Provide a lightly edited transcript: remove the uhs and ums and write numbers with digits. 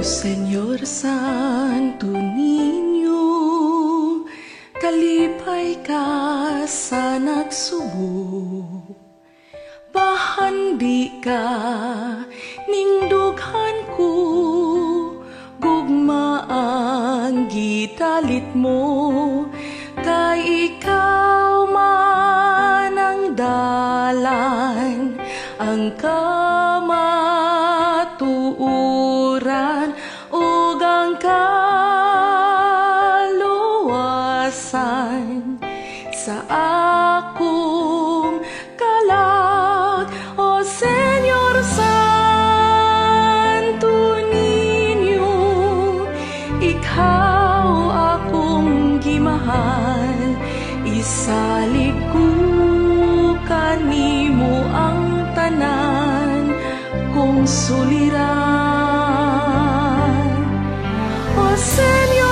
Señor Santo Niño, kalipay ka sa nagsubo. Bahandi ka ning dughan ko, gugma ang gitalit mo, kay ikaw man ang dalan, ang kamatuuran ug ang kaluwasan sa akong kalag. O Señor Santo Niño, ikaw akong gimahal, isalig ko kanimo ang tanan kong suliran. O Señor